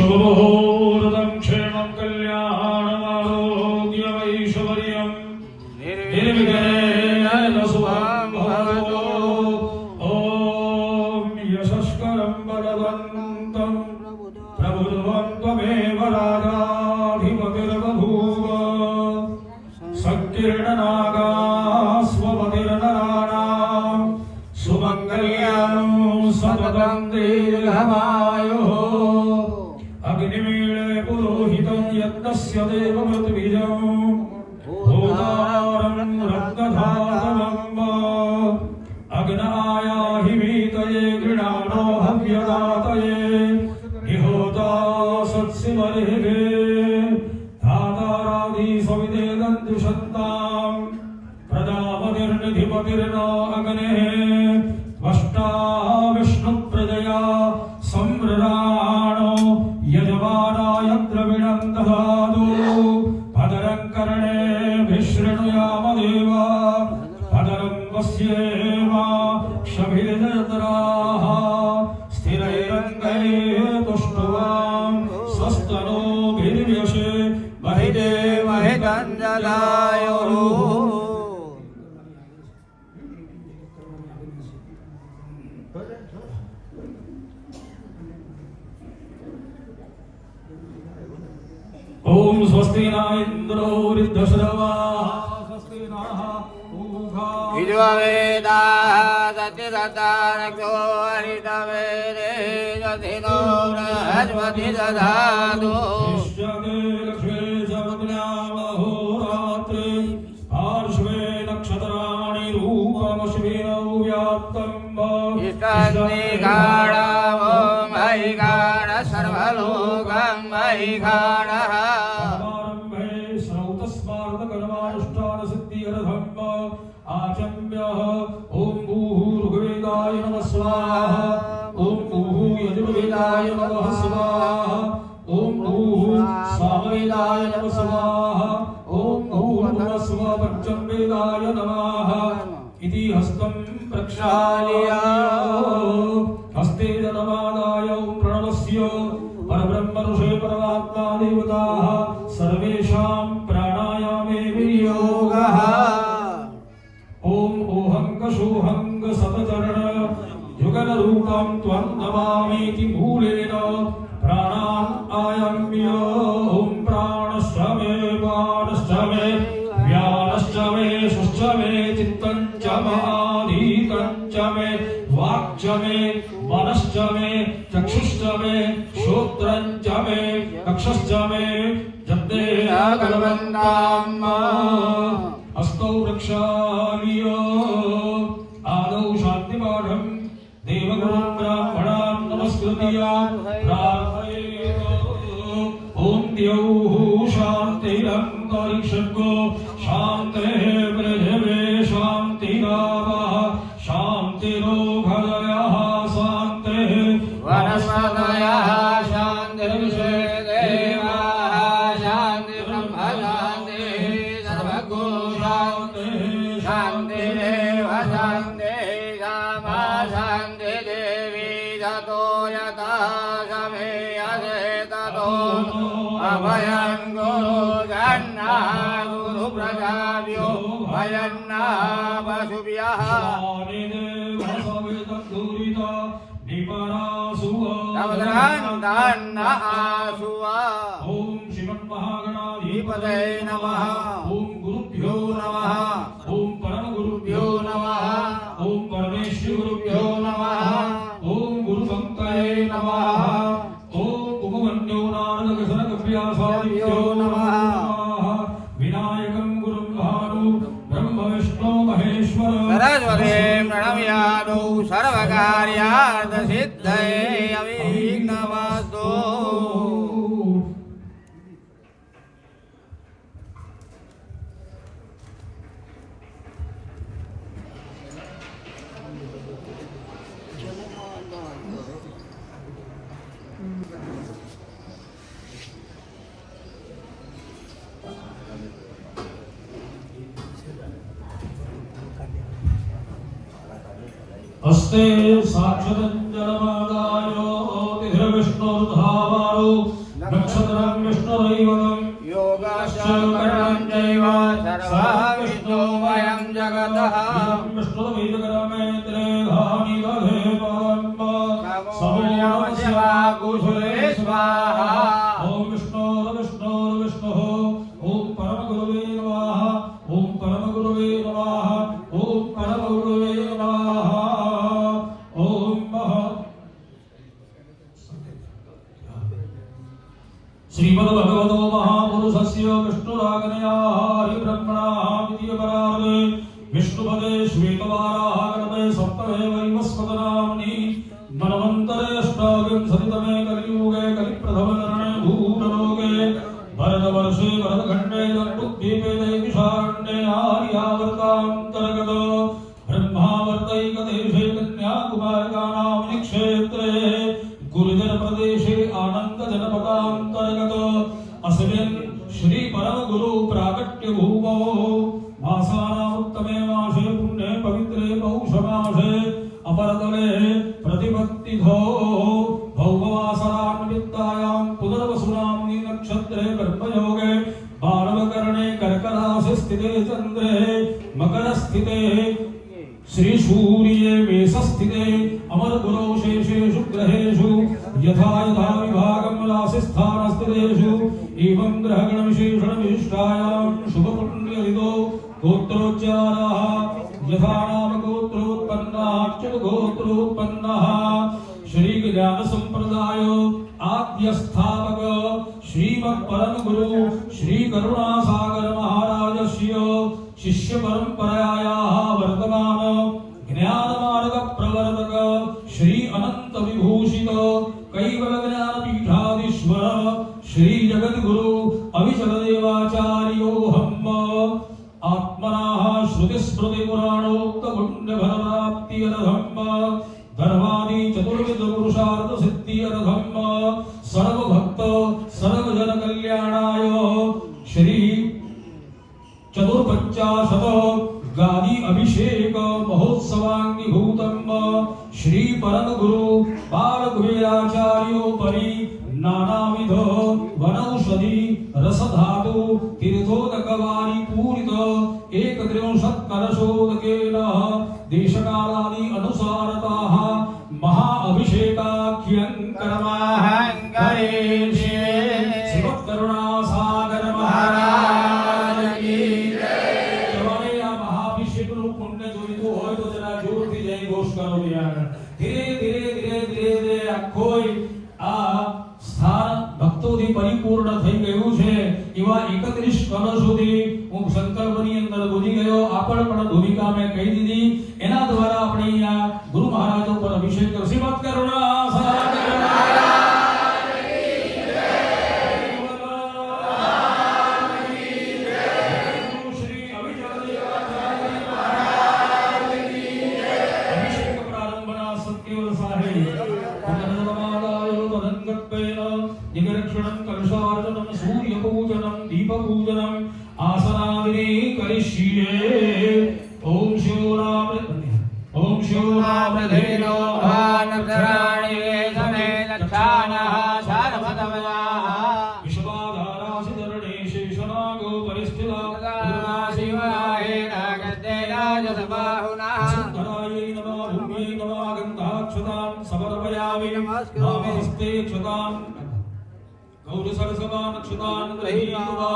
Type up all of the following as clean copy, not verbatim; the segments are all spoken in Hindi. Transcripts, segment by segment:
शुभमुहूर्तं क्षेमं कल्याणमारोग्यमैश्वर्यं निर्विघ्नेन शुभं भवतु। ॐ यशस्करं बलवन्तं प्रबुद्धं त्वमेव राजाधिपतिर्बभूव संकीर्णनागा स्वपतिर्नराणां सुमङ्गल्यं सततं दीर्घमायुः। अग्निमीळे पुरोहितं यज्ञस्य देवमृतबीजं भूतारं रक्तधातवम् अग्नायाहिमीतये गृणानो हव्यदातये निहोता सत्सिमर्हिवे धातारादि सविदेदन्दुषन्तां प्रजापतिर्निधिपतिर्न अग्नेः वष्टा विष्णुप्रजया सम्रराणो यजमानाय द्रविणं ददातु। भद्रं कर्णेभिः शृणुयाम देवा भद्रं पश्येमाक्षभिर्जत्राः स्थिरैरङ्गैः तुष्टुवां स्वस्तनोभिर्यशे महिदेवहि दञ्जलायुः। ओम स्वस्ति न इंद्रो वृद्धश्रवाः स्वस्ति नः पूषा विश्ववेदाः सत्यदत्तारक्षो हरितवेदे यथिनो बृहस्पति दधातु। इष्यते लक्ष्मी जपज्ञामहोरात्रे पार्श्वे नक्षत्राणि रूपमश्विनौ व्याप्तं इष्टनिगाढः ॐ ऐगाढः सर्वलोकं ऐगाढः आचम्यः ॐ भूर्भुवेदाय नमः स्वाहा ॐ भूः यजुर्वेदाय नमः स्वाहा ॐ भूः सामवेदाय नमः स्वाहा ॐ भूर्भुवः स्वः पञ्चमवेदाय नमः इति हस्तं प्रक्षाल्य हस्ते जनमादाय प्रणवस्य परब्रह्म ऋषे परमात्मा देवताः सर्वेषां प्राणायामे विनियोगः। ओम ओहंग सोहंग सतचरण युगल रूपं त्वं नमामीति मूलेन प्राणान् आयम्य ओम प्राणश्च मे पाणश्च मे व्यानश्च मे सुश्च मे चित्तं च महाधीतं च मे वाक् च मे मनश्च मे चक्षुश्च मे श्रोत्रं च मे चक्षुश्च मे जप्ते भगवन्ताम् हस्तौ प्रक्षाल्य आदौ शान्तिपाठं देवगुरुं ब्राह्मणान् नमस्कृत्य प्रार्थयेत्। ॐ द्यौः शान्तिरन्तरिक्षको शान्तिः पृथिवी शान्तिरावः शान्तिरोगदयः शान्तिः वनस्पतयः शान्तिर्विश्वे देवाः शान्तिर्ब्रह्म शान्तिः सर्वगो शान्तिरेव शान्तिः क्षमा शान्तिर्देवी ततो यथा समेयसे ततो अभयं गुरु जन्नः गुरुप्रजाभ्यो भयन्नः पशुभ्यः तवद्रन्तान्न आसुवा। ॐ श्रीमन्महागणाधिपतये नमः। ॐ गुरुभ्यो नमः। ॐ परमगुरुभ्यो नमः। ॐ परमेश्वरुभ्यो नमः। ॐ गुरुभक्तये नमः। ॐ उपमन्यो नारदगसनकव्यासादिभ्यो नमः। विनायकं गुरुं भानु ब्रह्म विष्णु महेश्वर सरस्वतीं प्रणम्यादौ सर्वकार्यार्थसिद्धये अविघ्नमस्तु। हस्ते साक्षादञ्जलमादायो तिथिर्विष्णुर्धावारो दैवतं योगश्च करणं चैव सर्वं विष्णुमयं जगतः विष्णुवेदकरमेत्रे धानि दधे पदम् समो शिवा कुशले स्वाहा ॐ विष्णुर्विष्णुर्विष्णुः ॐ परमगुरुवे नमः ॐ परमगुरुवे नमः ॐ परमगुरुवे नमः ॐ श्रीमद्भगवतो महापुरुषस्य विष्णुराज्ञया हरिब्रह्मणः द्वितीयपरार्धे विष्णुपदे श्वेतवाराहकल्पे सप्तमे वैवस्वतनाम्नि मनवन्तरे अष्टाविंशतितमे कलियुगे कलिप्रथमचरणे भूतलोके भरतवर्षे भरतखण्डे जम्बुद्वीपे दैविशारण्ये आर्यावर्तान्तर्गतो ब्रह्मावर्तैकदेशे कन्याकुमारिकानां क्षेत्रे गुरुजनप्रदेशे आनन्दजनपदान्तर्गत अस्मिन् श्री परमगुरु प्राकट्य भूमौ मासानामुत्तमे मासे पुण्ये पवित्रे पौषमासे अपरतले प्रतिपत्तिथो भौमवासरान्वित्तायां पुनर्वसुनाम्नि नक्षत्रे कर्मयोगे बालवकरणे कर्करासि स्थिते चन्द्रे मकरस्थिते श्री सूर्ये मेषस्थिते अमरगुरौ शेषेषु ग्रहेषु यथा यथा विभागं राशिस्थानस्थितेषु एवं ग्रहगणविशेषणविशिष्टायां शुभपुण्यरितो गोत्रोच्चाराः यथा नाम गोत्रोत्पन्नाच्युतगोत्रोत्पन्नः श्रीज्ञानसम्प्रदाय आद्यस्थापक श्रीमत्परमगुरु श्रीकरुणासागर महाराजस्य शिष्यपरम्परायाः वर्तमान ज्ञानमार्गप्रवर्तक श्री अनंत विभूषित कैवल ज्ञानपीठाधीश्वर श्री जगद्गुरु अविचलदेवाचार्योऽहम् आत्मनः श्रुतिस्मृतिपुराणोक्तपुण्यफलप्राप्त्यर्थम् धर्मादि चतुर्विध पुरुषार्थ सिद्ध्यर्थम् सर्वभक्त सर्वजन कल्याणाय श्री चतुर्पञ्चाशत गादी अभिषेक महोत्सवांगीभूतम् श्री परमगुरु बालकुबेराचार्योपरि नानाविध वनौषधि रसधातु तीर्थोदकवारी पूरित एकत्रिंशत् कलशोदकेन देशकालादि अनुसारताः महाअभिषेकाख्यं कर्माहं करिष्ये श्रीमत्करुणासागर महाराज की પરિપૂર્ણ થઈ ગયું છે એવા 31 કલશોથી હું સંકલ્પની અંદર બોલી ગયો આપણ પણ ભૂમિકા મેં કહી દીધી એના દ્વારા આપણે અહીંયા ગુરુ મહારાજો પર અભિષેક કરો શ્રીમદ કરુણા સાગર મહારાજ કી જય શ્રી અવિચલદેવાચાર્ય મહારાજ કી જય અભિષેક પ્રારંભના સત્યવર સાહે दिगरक्षणं कलशार्चनं सूर्यपूजनं दीपपूजनं आसनादिने करिष्ये ओम शिवरामृधेनो भानधराणि समे लक्षाणः सर्वतमयाः विश्वाधारासिधरणे शेषनागो परिस्थिता शिवायेन गद्देराजसबाहुनः सुन्दरायै नमः भूम्यै नमः गन्धाक्षतां समर्पयामि नमस्ते क्षतां गौरसरसमानक्षतान् गृहीत्वा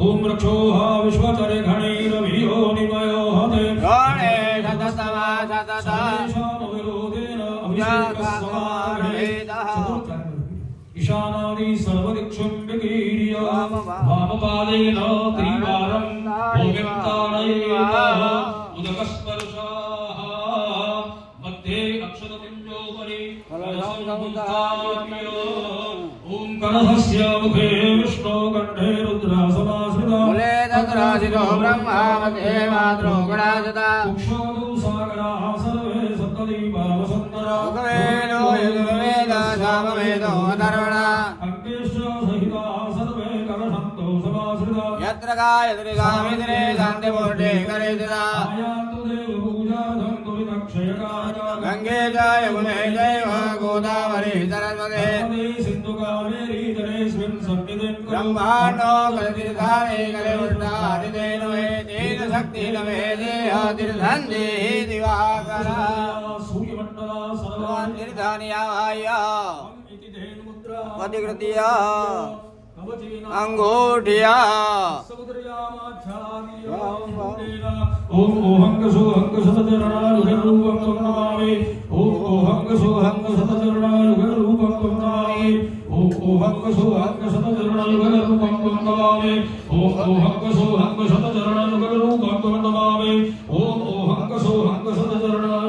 ॐ रक्षोः विश्वचरे घणैरभियो निमयो हते गणेश ततवा सतता सर्वेषामविरोधेन अभिषेकसमागहेतः ईशानादि सर्वदिक्षुं विकीर्य वामपादेन त्रिवारं भूमिं उदकस्पर्शाः मध्ये अक्षतपिञ्जोपरि ओम कलशस्य मुखे विष्णु कंठे रुद्रासनाश्रिता मूले तत्रासितो ब्रह्मा मध्ये मात्रो गणासता कुक्षोदौ सागराः सर्वे सप्तदीपावसन्तरा वेदो युगवेद सामवेदो अथर्वणा अग्नेश्च सहिताः सर्वे कलशन्तो समाश्रिता यत्र गायत्री गामित्रे शान्तिपूर्णे करेतिता आयान्तु देवपूजार्थं दुरितक्षयकारिका गंगे च यमुने चैव गोदावरी सरस्वती सिन्धु कावेरी जलेऽस्मिन् सन्निधिं ब्रह्मांडो गतिर्धामे गतिर्वृष्टादिते नमे तेन शक्ति नमे देहातिर्धन्ये दिवाकरा सूर्यमण्डला सर्वान् निर्धान्याय इति धेनुमुद्रा अधिकृत्य कवचेन अंगूठिया ओम ओहंग सुहंग सतचरणानुगरूपं त्वं नमामि ओम ओहंग सुहंग सतचरणानुगरूपं त्वं नमामि ओम ओहंग सुहंग सतचरणानुगरूपं त्वं नमामि ओम ओहंग सुहंग सतचरणानुगरूपं त्वं नमामि ओम ओहंग सुहंग सतचरणानुगरूपं